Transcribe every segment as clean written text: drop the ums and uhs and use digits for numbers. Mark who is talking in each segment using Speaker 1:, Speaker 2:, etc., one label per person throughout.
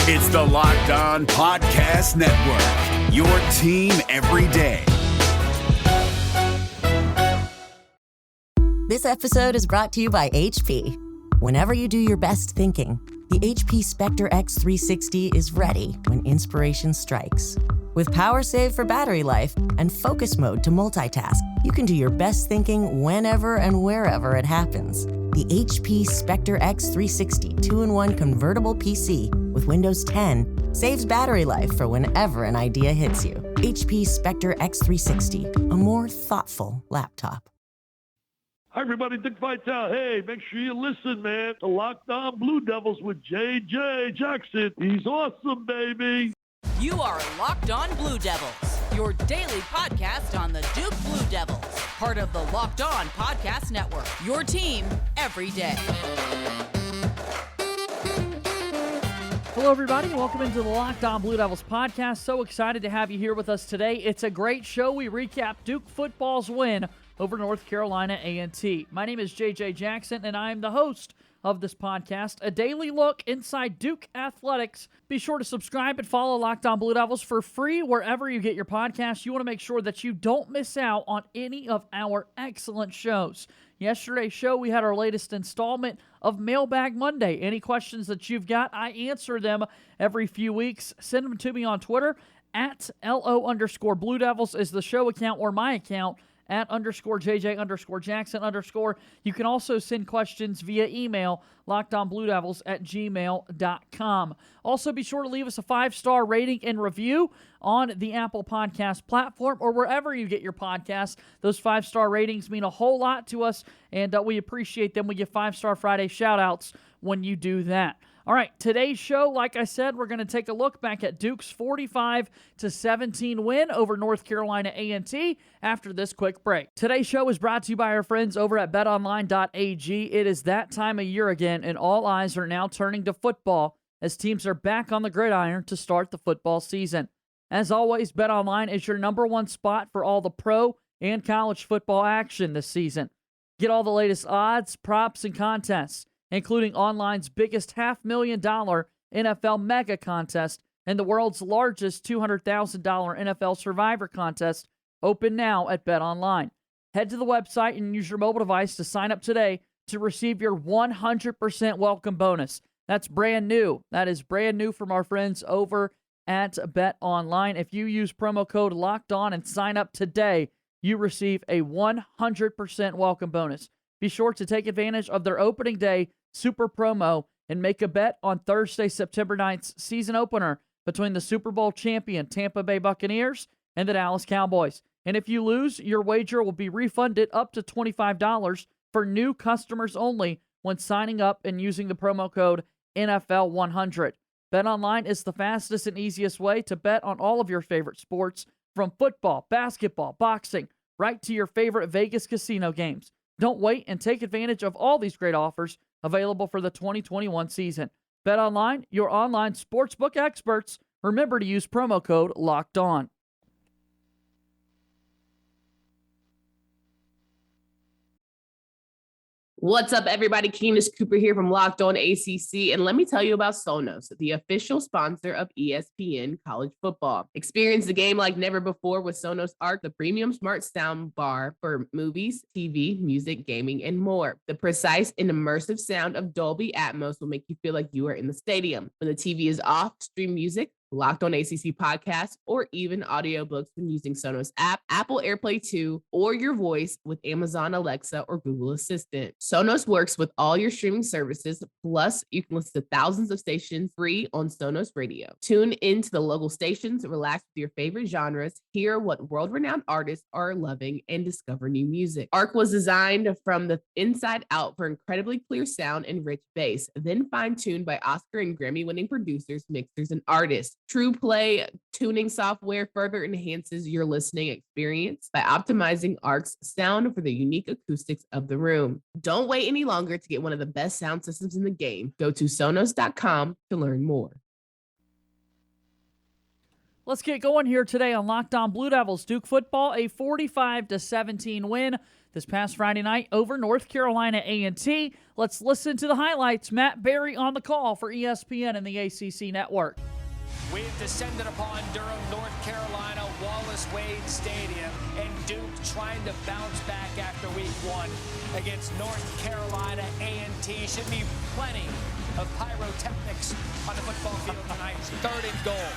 Speaker 1: It's the Locked On Podcast Network, your team every day.
Speaker 2: This episode is brought to you by HP. Whenever you do your best thinking, the HP Spectre X360 is ready when inspiration strikes. With power save for battery life and focus mode to multitask, you can do your best thinking whenever and wherever it happens. The HP Spectre X360 2-in-1 convertible PC with Windows 10 saves battery life for whenever an idea hits you. HP Spectre X360, a more thoughtful laptop.
Speaker 3: Hi, everybody. Dick Vitale. Hey, make sure you listen, man. The Locked On Blue Devils with J.J. Jackson. He's awesome, baby.
Speaker 4: You are Locked On Blue Devils, your daily podcast on the Duke Blue Devils, part of the Locked On Podcast Network, your team every day.
Speaker 5: Hello, everybody, and welcome into the Locked On Blue Devils podcast. So excited to have you here with us today. It's a great show. We recap Duke football's win over North Carolina A&T. My name is J.J. Jackson, and I am the host of this podcast, a daily look inside Duke athletics. Be sure to subscribe and follow Locked On Blue Devils for free wherever you get your podcasts. You want to make sure that you don't miss out on any of our excellent shows. Yesterday's show, we had our latest installment of Mailbag Monday. Any questions that you've got, I answer them every few weeks. Send them to me on Twitter. At @LO_Blue Devils is the show account or my account. @JJ_Jackson_. You can also send questions via email, lockedonbluedevils@gmail.com. Also, be sure to leave us a 5-star rating and review on the Apple Podcast platform or wherever you get your podcasts. Those 5-star ratings mean a whole lot to us, and we appreciate them. We give 5-Star Friday shout-outs when you do that. All right, today's show, like I said, we're going to take a look back at Duke's 45-17 win over North Carolina A&T after this quick break. Today's show is brought to you by our friends over at betonline.ag. It is that time of year again, and all eyes are now turning to football as teams are back on the gridiron to start the football season. As always, BetOnline is your number one spot for all the pro and college football action this season. Get all the latest odds, props, and contests, including online's biggest $500,000 NFL mega contest and the world's largest $200,000 NFL Survivor contest, open now at BetOnline. Head to the website and use your mobile device to sign up today to receive your 100% welcome bonus. That's brand new. That is brand new from our friends over at BetOnline. If you use promo code LOCKEDON and sign up today, you receive a 100% welcome bonus. Be sure to take advantage of their opening day super promo and make a bet on Thursday, September 9th's season opener between the Super Bowl champion Tampa Bay Buccaneers and the Dallas Cowboys. And if you lose, your wager will be refunded up to $25 for new customers only when signing up and using the promo code NFL100. BetOnline is the fastest and easiest way to bet on all of your favorite sports, from football, basketball, boxing, right to your favorite Vegas casino games. Don't wait and take advantage of all these great offers available for the 2021 season. BetOnline, your online sportsbook experts. Remember to use promo code LOCKEDON.
Speaker 6: What's up, everybody? Candace Cooper here from Locked On ACC, and let me tell you about Sonos, the official sponsor of ESPN College Football. Experience the game like never before with Sonos Arc, the premium smart sound bar for movies, TV, music, gaming, and more. The precise and immersive sound of Dolby Atmos will make you feel like you are in the stadium. When the TV is off, stream music, Locked On ACC podcasts, or even audiobooks when using Sonos app, Apple AirPlay 2, or your voice with Amazon Alexa or Google Assistant. Sonos works with all your streaming services, plus you can listen to thousands of stations free on Sonos Radio. Tune into the local stations, relax with your favorite genres, hear what world-renowned artists are loving, and discover new music. Arc was designed from the inside out for incredibly clear sound and rich bass, then fine-tuned by Oscar and Grammy-winning producers, mixers, and artists. True Play tuning software further enhances your listening experience by optimizing Arc's sound for the unique acoustics of the room. Don't wait any longer to get one of the best sound systems in the game. Go to Sonos.com to learn more.
Speaker 5: Let's get going here today on Locked On Blue Devils. Duke football, a 45-17 win. this past Friday night over North Carolina A&T. Let's listen to the highlights. Matt Berry on the call for ESPN and the ACC Network.
Speaker 7: We've descended upon Durham, North Carolina, Wallace Wade Stadium, and Duke trying to bounce back after week 1 against North Carolina A&T. Should be plenty of pyrotechnics on the football field tonight. 3rd and goal.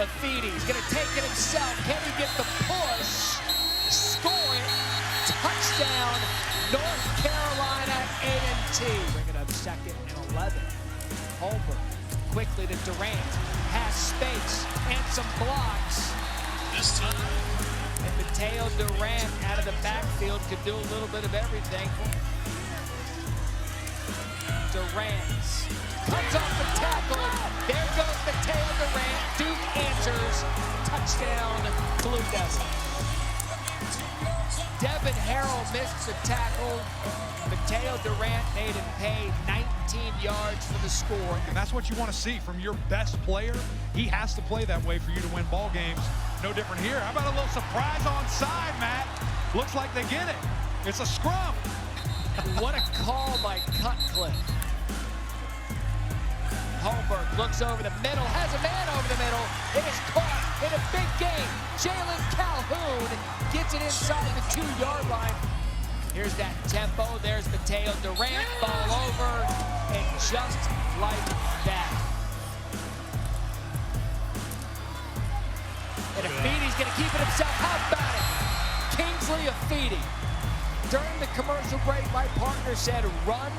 Speaker 7: Affidi's going to take it himself. Can he get the push? Score it. Touchdown, North Carolina A&T. Bring it up 2nd and 11. Holbert quickly to Durant. Has space and some blocks. This time. And Mateo Durant out of the backfield could do a little bit of everything. Durant comes off the tackle. There goes Mateo Durant. Duke answers. Touchdown, Blue Devils. Devin Harrell missed the tackle. Mateo Durant made him pay 19 yards for the score.
Speaker 8: And that's what you want to see from your best player. He has to play that way for you to win ball games. No different here. How about a little surprise onside, Matt? Looks like they get it. It's a scrum.
Speaker 7: What a call by Cutcliffe. Holberg looks over the middle, has a man over the middle. It is caught in a big game. Jalen Calhoun gets it inside the 2-yard line. Here's that tempo. There's Mateo Durant, ball over, and just like that. And Affidi's going to keep it himself. How about it? Kingsley Affidi. During the commercial break, my partner said, run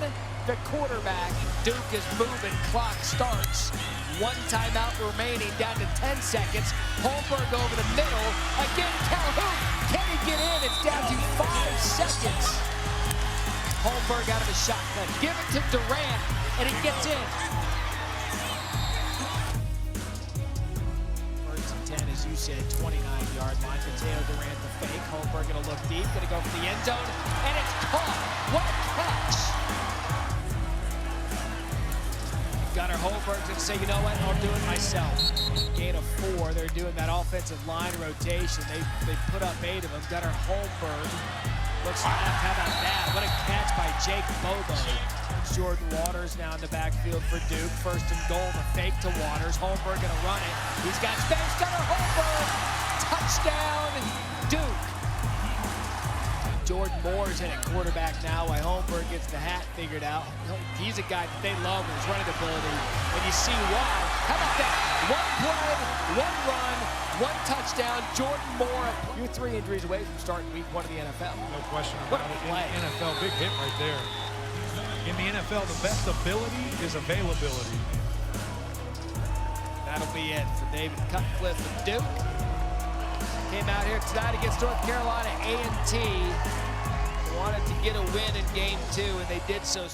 Speaker 7: the quarterback. Duke is moving. Clock starts. 1 timeout remaining, down to 10 seconds. Holberg over the middle. Again, Calhoun. Can he get in? It's down to 5 seconds. Holberg out of the shotgun. Give it to Durant, and he gets in. 1st and 10, as you said, 29-yard line. Mateo Durant the fake. Holberg going to look deep, going to go for the end zone, and it's caught. What a catch. Gunnar Holberg's going to say, you know what, I'll do it myself. Gain of 4. They're doing that offensive line rotation. They put up 8 of them. Gunnar Holberg looks left. How about that? What a catch by Jake Bobo. Jordan Waters now in the backfield for Duke. 1st and goal, the fake to Waters. Holberg going to run it. He's got space. Gunnar Holberg. Touchdown, Duke. Jordan Moore's in at quarterback now while Holberg gets the hat figured out. He's a guy that they love with his running ability, and you see why. How about that? 1 play, 1 run, 1 touchdown. Jordan Moore, you're 3 injuries away from starting week 1 of the NFL.
Speaker 8: No question about it. In the NFL, big hit right there. In the NFL, the best ability is availability.
Speaker 7: That'll be it for David Cutcliffe of Duke. Came out here tonight against North Carolina A&T. Wanted to get a win in game 2, and they did so.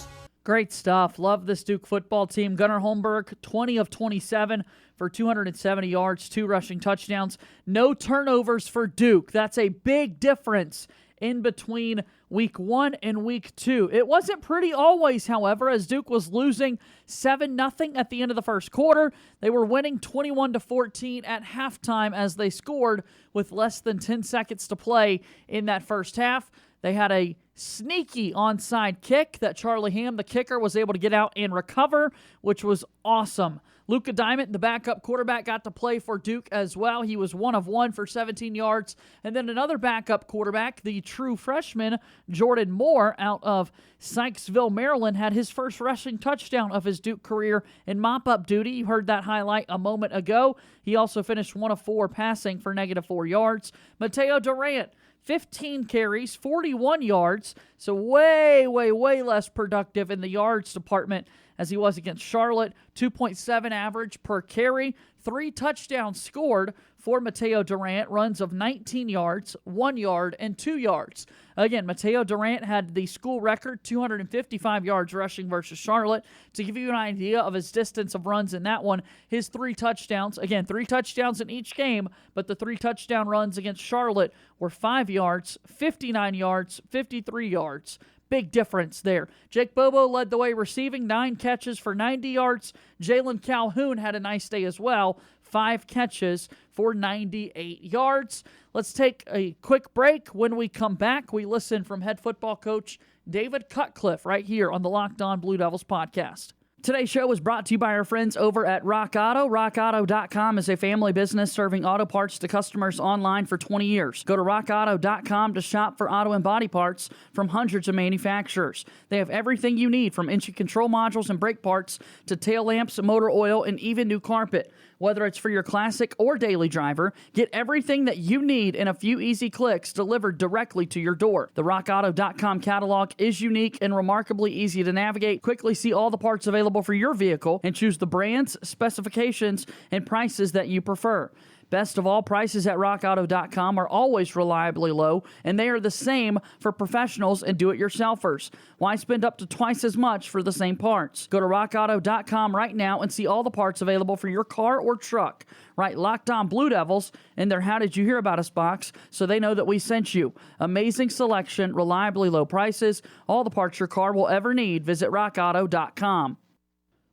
Speaker 5: Great stuff. Love this Duke football team. Gunnar Holberg, 20 of 27 for 270 yards, 2 rushing touchdowns. No turnovers for Duke. That's a big difference in between week 1 and week 2. It wasn't pretty always, however, as Duke was losing 7-0 at the end of the first quarter. They were winning 21-14 at halftime as they scored with less than 10 seconds to play in that first half. They had a sneaky onside kick that Charlie Ham, the kicker, was able to get out and recover, which was awesome. Luka Diamond, the backup quarterback, got to play for Duke as well. He was 1 of 1 for 17 yards. And then another backup quarterback, the true freshman, Jordan Moore, out of Sykesville, Maryland, had his first rushing touchdown of his Duke career in mop-up duty. You heard that highlight a moment ago. He also finished 1 of 4 passing for -4 yards. Mateo Durant, 15 carries, 41 yards, so way less productive in the yards department as he was against Charlotte. 2.7 average per carry, 3 touchdowns scored for Mateo Durant, runs of 19 yards, 1 yard, and 2 yards. Again, Mateo Durant had the school record, 255 yards rushing versus Charlotte. To give you an idea of his distance of runs in that one, his 3 touchdowns, again, 3 touchdowns in each game, but the 3 touchdown runs against Charlotte were 5 yards, 59 yards, 53 yards. Big difference there. Jake Bobo led the way receiving, 9 catches for 90 yards. Jalen Calhoun had a nice day as well, 5 catches for 98 yards. Let's take a quick break. When we come back, we listen from head football coach David Cutcliffe right here on the Locked On Blue Devils podcast. Today's show is brought to you by our friends over at Rock Auto. RockAuto.com is a family business serving auto parts to customers online for 20 years. Go to RockAuto.com to shop for auto and body parts from hundreds of manufacturers. They have everything you need, from engine control modules and brake parts to tail lamps, motor oil, and even new carpet. Whether it's for your classic or daily driver, get everything that you need in a few easy clicks delivered directly to your door. The RockAuto.com catalog is unique and remarkably easy to navigate. Quickly see all the parts available for your vehicle and choose the brands, specifications, and prices that you prefer. Best of all, prices at RockAuto.com are always reliably low, and they are the same for professionals and do-it-yourselfers. Why spend up to twice as much for the same parts? Go to RockAuto.com right now and see all the parts available for your car or truck. Write Locked On Blue Devils in their How Did You Hear About Us box so they know that we sent you. Amazing selection, reliably low prices, all the parts your car will ever need. Visit RockAuto.com.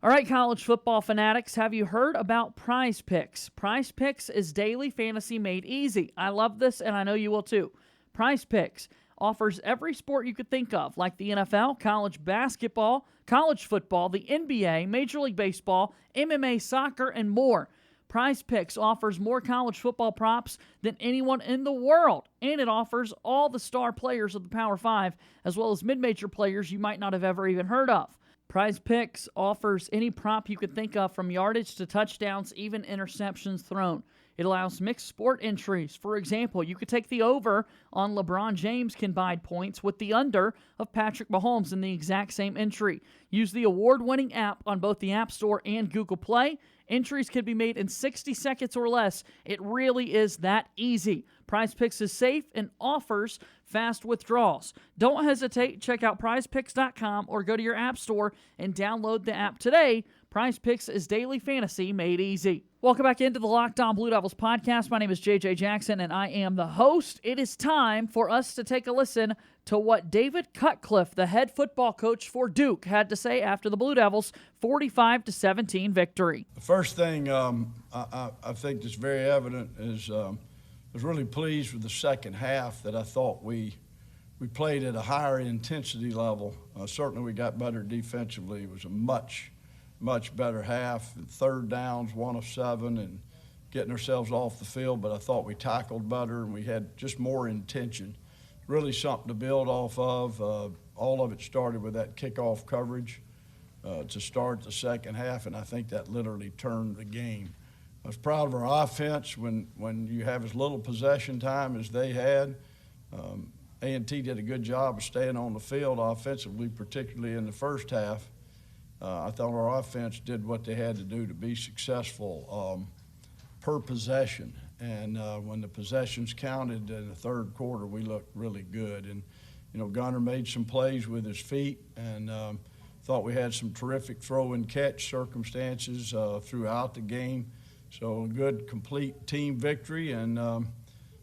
Speaker 5: All right, college football fanatics, have you heard about Prize Picks? Prize Picks is daily fantasy made easy. I love this, and I know you will too. Prize Picks offers every sport you could think of, like the NFL, college basketball, college football, the NBA, Major League Baseball, MMA, soccer, and more. Prize Picks offers more college football props than anyone in the world, and it offers all the star players of the Power 5, as well as mid-major players you might not have ever even heard of. Prize Picks offers any prop you could think of, from yardage to touchdowns, even interceptions thrown. It allows mixed sport entries. For example, you could take the over on LeBron James combined points with the under of Patrick Mahomes in the exact same entry. Use the award-winning app on both the App Store and Google Play. Entries can be made in 60 seconds or less. It really is that easy. Prize Picks is safe and offers fast withdrawals. Don't hesitate. Check out prizepicks.com or go to your app store and download the app today. Prize Picks is daily fantasy made easy. Welcome back into the Locked On Blue Devils podcast. My name is JJ Jackson, and I am the host. It is time for us to take a listen to what David Cutcliffe, the head football coach for Duke, had to say after the Blue Devils' 45-17 victory.
Speaker 9: The first thing I think that's very evident is I was really pleased with the second half, that I thought we played at a higher intensity level. Certainly we got better defensively. It was a much better half. Third downs, 1 of 7, and getting ourselves off the field, but I thought we tackled better and we had just more intention. Really something to build off of. All of it started with that kickoff coverage to start the second half, and I think that literally turned the game. I was proud of our offense when you have as little possession time as they had. A&T did a good job of staying on the field offensively, particularly in the first half. I thought our offense did what they had to do to be successful per possession. And when the possessions counted in the third quarter, we looked really good. And, Gunner made some plays with his feet, and thought we had some terrific throw and catch circumstances throughout the game. So a good, complete team victory, and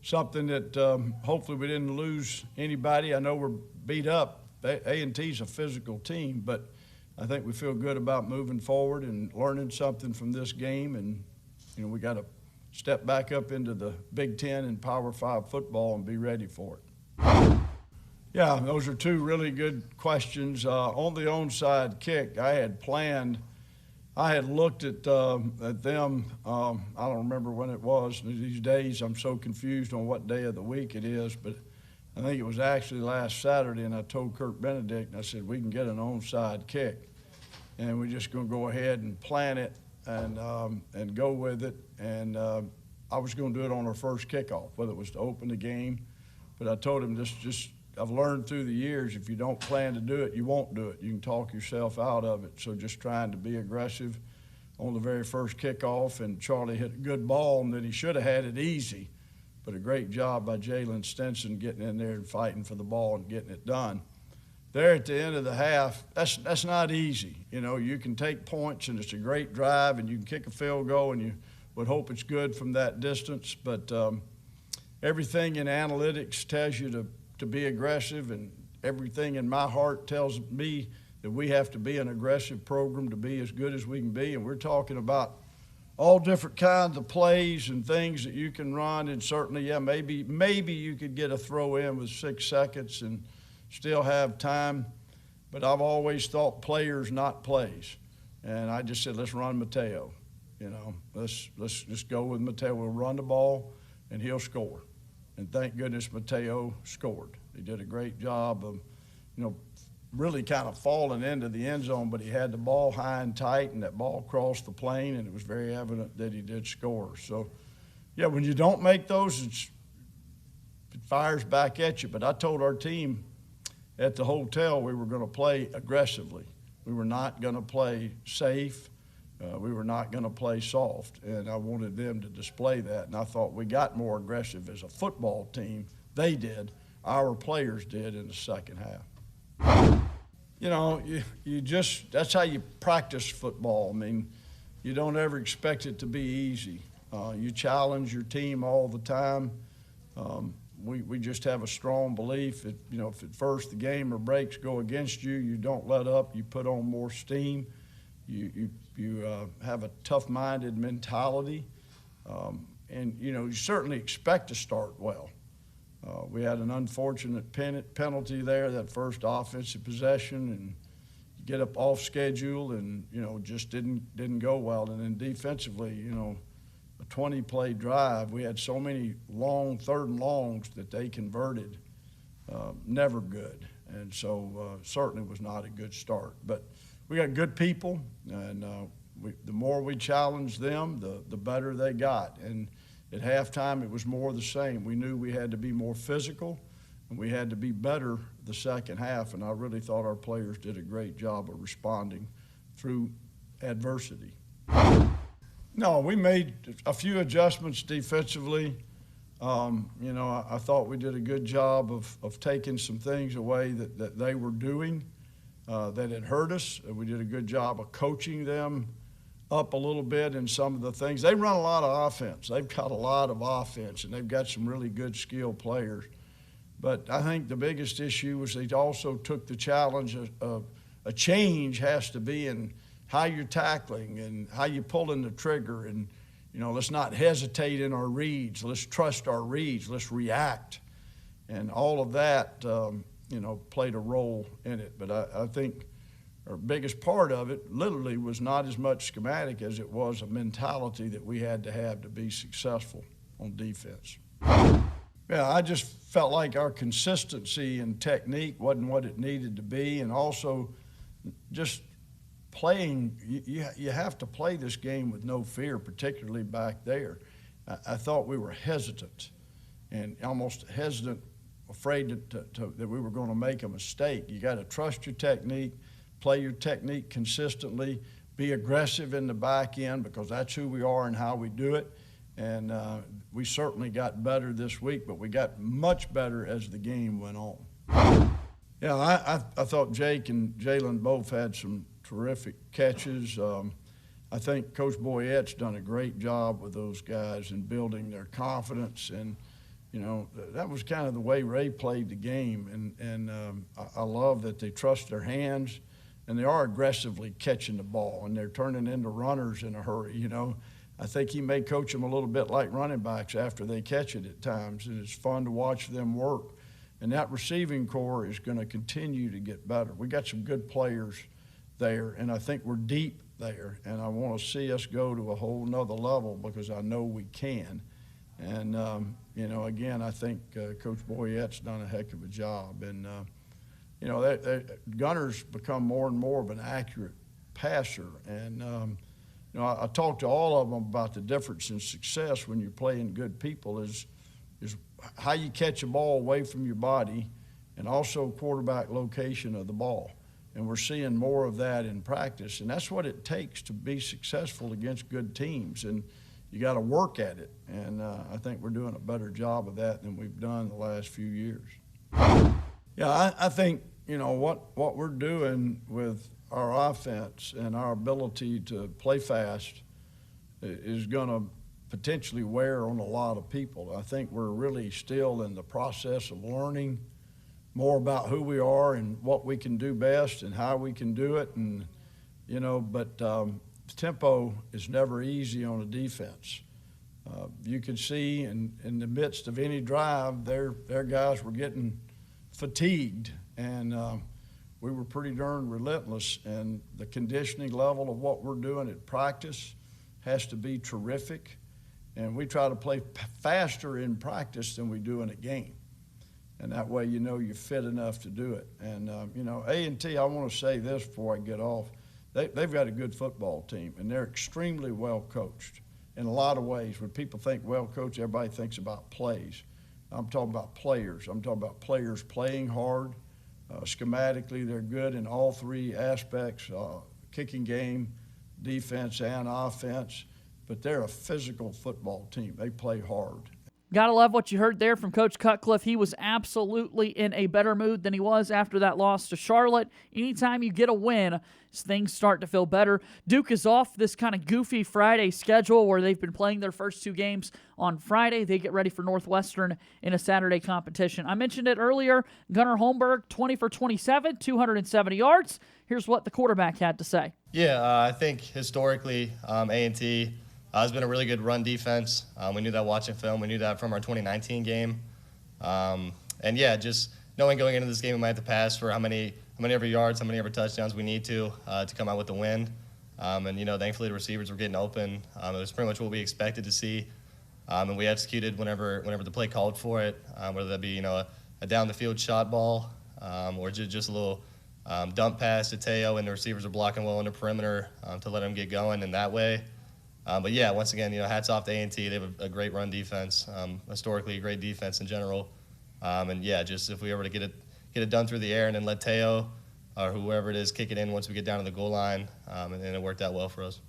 Speaker 9: something that hopefully we didn't lose anybody. I know we're beat up. A&T's a physical team, but I think we feel good about moving forward and learning something from this game. And, we got to step back up into the Big Ten and Power 5 football and be ready for it. Yeah, those are two really good questions. On the onside kick, I had looked at them. I don't remember when it was. These days, I'm so confused on what day of the week it is, but I think it was actually last Saturday, and I told Kirk Benedict, I said, we can get an onside kick, and we're just going to go ahead and plan it and go with it. And I was going to do it on our first kickoff, whether it was to open the game. But I told him just I've learned through the years, if you don't plan to do it, you won't do it. You can talk yourself out of it. So just trying to be aggressive on the very first kickoff, and Charlie hit a good ball, and then he should have had it easy. But a great job by Jalen Stinson getting in there and fighting for the ball and getting it done. There at the end of the half, that's not easy. You can take points, and it's a great drive, and you can kick a field goal, and you would hope it's good from that distance. But everything in analytics tells you to be aggressive, and everything in my heart tells me that we have to be an aggressive program to be as good as we can be. And we're talking about all different kinds of plays and things that you can run, and certainly, yeah, maybe you could get a throw in with 6 seconds and still have time. But I've always thought players, not plays. And I just said, let's run Mateo. You know, let's just go with Mateo. We'll run the ball, and he'll score. And thank goodness Mateo scored. He did a great job of, you know, really kind of falling into the end zone, but he had the ball high and tight, and that ball crossed the plane, and it was very evident that he did score. So, yeah, when you don't make those, it fires back at you. But I told our team at the hotel we were going to play aggressively. We were not going to play safe. We were not going to play soft, and I wanted them to display that. And I thought we got more aggressive as a football team. They did. Our players did in the second half. You know, you just, that's how you practice football. I mean, you don't ever expect it to be easy. You challenge your team all the time. We just have a strong belief that, you know, if at first the game or breaks go against you, you don't let up, you put on more steam. You have a tough-minded mentality. And, you know, you certainly expect to start well. We had an unfortunate penalty there, that first offensive possession, and you get up off schedule and, you know, just didn't go well. And then defensively, you know, a 20-play drive, we had so many long third and longs that they converted, never good. And so certainly was not a good start. But we got good people, and the more we challenged them, the better they got. And at halftime, it was more of the same. We knew we had to be more physical, and we had to be better the second half, and I really thought our players did a great job of responding through adversity. No, we made a few adjustments defensively. You know, I thought we did a good job of taking some things away that they were doing that had hurt us. We did a good job of coaching them up a little bit in some of the things. They run a lot of offense. They've got a lot of offense, and they've got some really good skilled players. But I think the biggest issue was they also took the challenge of a change has to be in how you're tackling and how you're pulling the trigger. And, you know, let's not hesitate in our reads. Let's trust our reads. Let's react. And all of that, you know, played a role in it. But I think our biggest part of it literally was not as much schematic as it was a mentality that we had to have to be successful on defense. Yeah, I just felt like our consistency and technique wasn't what it needed to be, and also just playing, you have to play this game with no fear, particularly back there. I thought we were hesitant and almost hesitant, afraid that we were going to make a mistake. You got to trust your technique, play your technique consistently, be aggressive in the back end because that's who we are and how we do it. And we certainly got better this week, but we got much better as the game went on. Yeah, I thought Jake and Jalen both had some terrific catches. I think Coach Boyette's done a great job with those guys in building their confidence. And, you know, that was kind of the way Ray played the game. And I love that they trust their hands, and they are aggressively catching the ball, and they're turning into runners in a hurry, you know. I think he may coach them a little bit like running backs after they catch it at times, and it's fun to watch them work. And that receiving core is going to continue to get better. We got some good players there, and I think we're deep there, and I want to see us go to a whole nother level because I know we can. And, you know, again, I think Coach Boyette's done a heck of a job. And, you know, Gunner's become more and more of an accurate passer. And, you know, I talked to all of them about the difference in success when you're playing good people is how you catch a ball away from your body and also quarterback location of the ball. And we're seeing more of that in practice. And that's what it takes to be successful against good teams. And you got to work at it. And I think we're doing a better job of that than we've done the last few years. Yeah, I think, you know, what we're doing with our offense and our ability to play fast is going to potentially wear on a lot of people. I think we're really still in the process of learning more about who we are and what we can do best and how we can do it. And, you know, but tempo is never easy on a defense. You could see in the midst of any drive, their guys were getting fatigued, and we were pretty darn relentless. And the conditioning level of what we're doing at practice has to be terrific. And we try to play faster in practice than we do in a game. And that way, you know, you're fit enough to do it. And, you know, A&T, I want to say this before I get off. They've got a good football team, and they're extremely well coached in a lot of ways. When people think well coached, everybody thinks about plays. I'm talking about players. I'm talking about players playing hard. Schematically, they're good in all three aspects, kicking game, defense, and offense. But they're a physical football team. They play hard.
Speaker 5: Gotta love what you heard there from Coach Cutcliffe. He was absolutely in a better mood than he was after that loss to Charlotte. Anytime you get a win, things start to feel better. Duke is off this kind of goofy Friday schedule where they've been playing their first two games on Friday. They get ready for Northwestern in a Saturday competition. I mentioned it earlier. Gunnar Holmberg, 20 for 27, 270 yards. Here's what the quarterback had to say.
Speaker 10: Yeah, I think historically, A&T has been a really good run defense. We knew that watching film. We knew that from our 2019 game. And yeah, just knowing going into this game we might have to pass for how many ever yards, how many ever touchdowns we need to come out with the win. And, you know, thankfully the receivers were getting open. It was pretty much what we expected to see. And we executed whenever the play called for it, whether that be, you know, a down-the-field shot ball or just a little dump pass to Teo, and the receivers are blocking well on the perimeter to let them get going in that way. But yeah, once again, you know, hats off to A&T. They have a great run defense, historically a great defense in general. And yeah, just if we were to get it done through the air and then let Teo or whoever it is kick it in once we get down to the goal line, and it worked out well for us.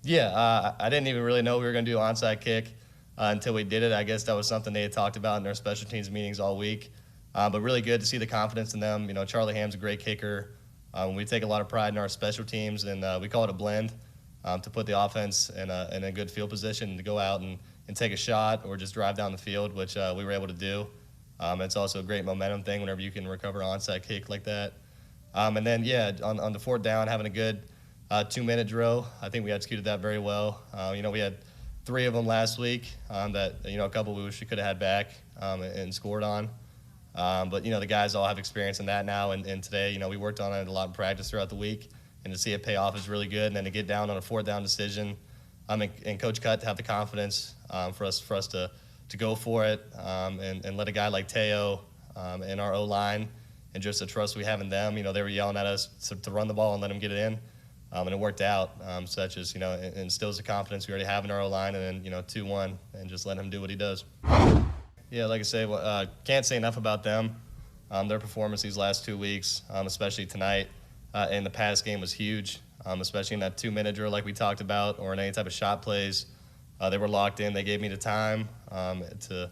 Speaker 10: Yeah, I didn't even really know we were going to do an onside kick until we did it. I guess that was something they had talked about in their special teams meetings all week. But really good to see the confidence in them. You know, Charlie Ham's a great kicker. We take a lot of pride in our special teams, and we call it a blend. To put the offense in a good field position to go out and take a shot or just drive down the field, which we were able to do. It's also a great momentum thing whenever you can recover an onside kick like that. And then, yeah, on the fourth down, having a good 2-minute drill, I think we executed that very well. You know, we had 3 of them last week that, you know, a couple we wish we could have had back and scored on. But, you know, the guys all have experience in that now, and today, you know, we worked on it a lot in practice throughout the week. And to see it pay off is really good. And then to get down on a 4th down decision, and Coach Cut to have the confidence for us to go for it, and let a guy like Teo and our O-line and just the trust we have in them. You know, they were yelling at us to run the ball and let them get it in, and it worked out. So that just, you know, it instills the confidence we already have in our O-line, and then, you know, 2-1 and just let him do what he does. Yeah, like I say, can't say enough about them. Their performance these last 2 weeks, especially tonight. In the pass game was huge, especially in that 2-minute drill like we talked about, or in any type of shot plays. They were locked in. They gave me the time to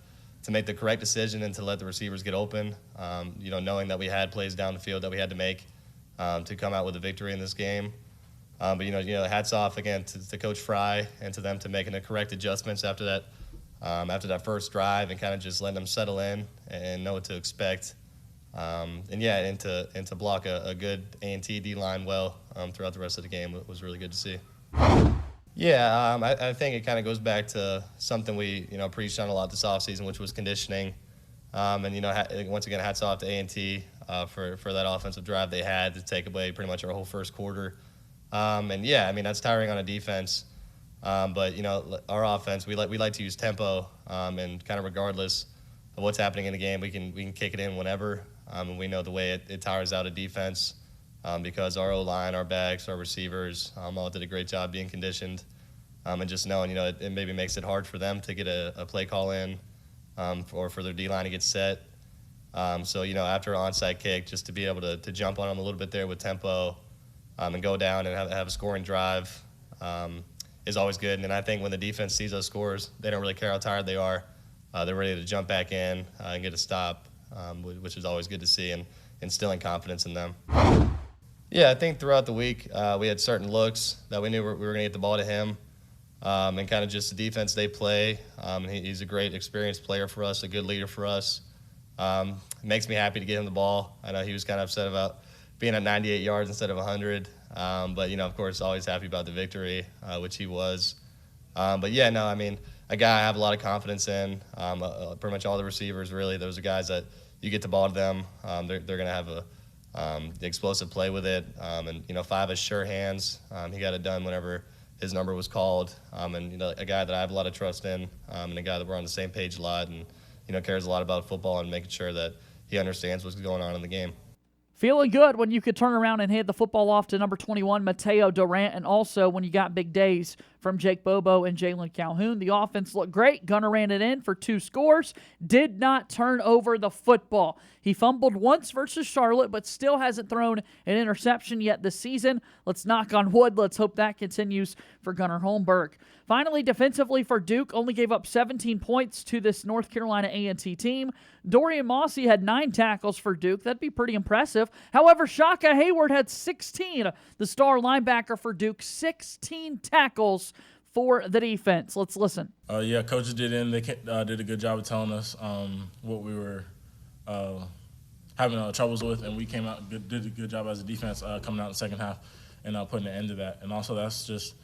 Speaker 10: make the correct decision and to let the receivers get open, you know, knowing that we had plays down the field that we had to make to come out with a victory in this game. But, you know, hats off again to Coach Fry and to them to making the correct adjustments after that first drive and kind of just letting them settle in and know what to expect. And to block a good A&T D-line well throughout the rest of the game was really good to see. Yeah, I think it kind of goes back to something we, you know, preached on a lot this offseason, which was conditioning. And, you know, once again, hats off to A&T for that offensive drive they had to take away pretty much our whole first quarter. And, yeah, I mean, that's tiring on a defense. But, you know, our offense, we like to use tempo, and kind of regardless of what's happening in the game, we can kick it in whenever. And we know the way it tires out a defense because our O-line, our backs, our receivers all did a great job being conditioned. And just knowing, you know, it maybe makes it hard for them to get a play call in or for their D-line to get set. So, you know, after an onside kick, just to be able to jump on them a little bit there with tempo and go down and have a scoring drive is always good. And I think when the defense sees those scores, they don't really care how tired they are. They're ready to jump back in and get a stop. Which is always good to see and instilling confidence in them. Yeah, I think throughout the week we had certain looks that we knew we were going to get the ball to him, and kind of just the defense they play. He's a great experienced player for us, a good leader for us. It makes me happy to get him the ball. I know he was kind of upset about being at 98 yards instead of 100, But, of course, always happy about the victory, which he was. But, yeah, no, I mean, a guy I have a lot of confidence in. Pretty much all the receivers, really, those are guys that you get the ball to them. They're going to have a explosive play with it. And, Five has sure hands. He got it done whenever his number was called. And, a guy that I have a lot of trust in, and a guy that we're on the same page a lot and, cares a lot about football and making sure that he understands what's going on in the game.
Speaker 5: Feeling good when you could turn around and hand the football off to number 21, Mateo Durant, and also when you got big days from Jake Bobo and Jalen Calhoun. The offense looked great. Gunner ran it in for 2 scores. Did not turn over the football. He fumbled once versus Charlotte, but still hasn't thrown an interception yet this season. Let's knock on wood. Let's hope that continues for Gunnar Holmberg. Finally, defensively for Duke, only gave up 17 points to this North Carolina A&T team. Dorian Mossey had 9 tackles for Duke. That'd be pretty impressive. However, Shaka Hayward had 16. The star linebacker for Duke, 16 tackles for the defense. Let's listen.
Speaker 11: Yeah, coaches did in. They did a good job of telling us what we were having troubles with, and we came out did a good job as a defense coming out in the second half and putting an end to that. And also that's just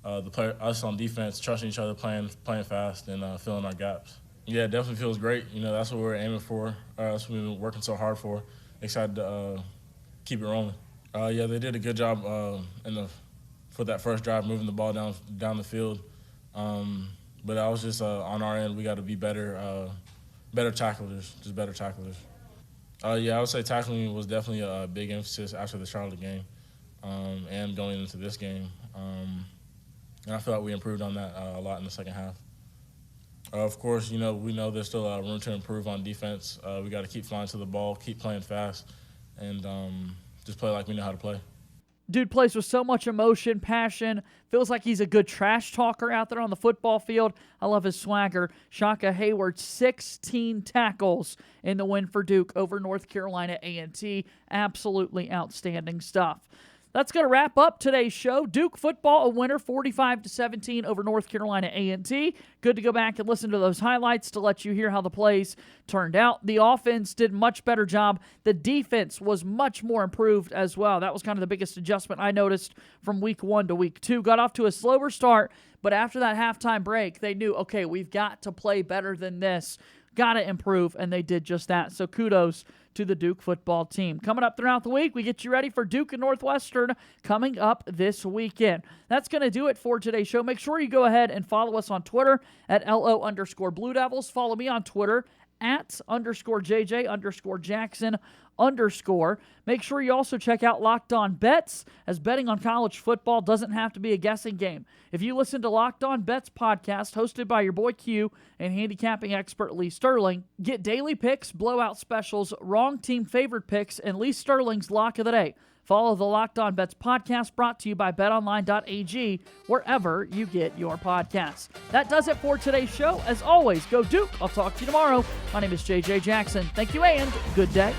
Speaker 11: us on defense trusting each other, playing fast, and filling our gaps. Yeah, it definitely feels great. That's what we're aiming for. That's what we've been working so hard for. Excited to keep it rolling. Yeah, they did a good job for that first drive, moving the ball down the field. But I was just on our end, we got to be better tacklers, just better tacklers. Yeah, I would say tackling was definitely a big emphasis after the Charlotte game and going into this game. And I feel like we improved on that a lot in the second half. Of course, we know there's still room to improve on defense. We got to keep flying to the ball, keep playing fast, and just play like we know how to play.
Speaker 5: Dude plays with so much emotion, passion. Feels like he's a good trash talker out there on the football field. I love his swagger. Shaka Hayward, 16 tackles in the win for Duke over North Carolina A&T. Absolutely outstanding stuff. That's going to wrap up today's show. Duke football, a winner, 45-17 over North Carolina A&T. Good to go back and listen to those highlights to let you hear how the plays turned out. The offense did much better job. The defense was much more improved as well. That was kind of the biggest adjustment I noticed from week 1 to week 2. Got off to a slower start, but after that halftime break, they knew, okay, we've got to play better than this. Got to improve, and they did just that. So kudos to the Duke football team. Coming up throughout the week, we get you ready for Duke and Northwestern coming up this weekend. That's going to do it for today's show. Make sure you go ahead and follow us on Twitter at @LO_Blue Devils. Follow me on Twitter @_JJ_Jackson_. Make sure you also check out Locked On Bets, as betting on college football doesn't have to be a guessing game. If you listen to Locked On Bets podcast, hosted by your boy Q and handicapping expert Lee Sterling, get daily picks, blowout specials, wrong team favorite picks, and Lee Sterling's lock of the day. Follow the Locked On Bets podcast, brought to you by betonline.ag, wherever you get your podcasts. That does it for today's show. As always, go Duke. I'll talk to you tomorrow. My name is JJ Jackson. Thank you and good day.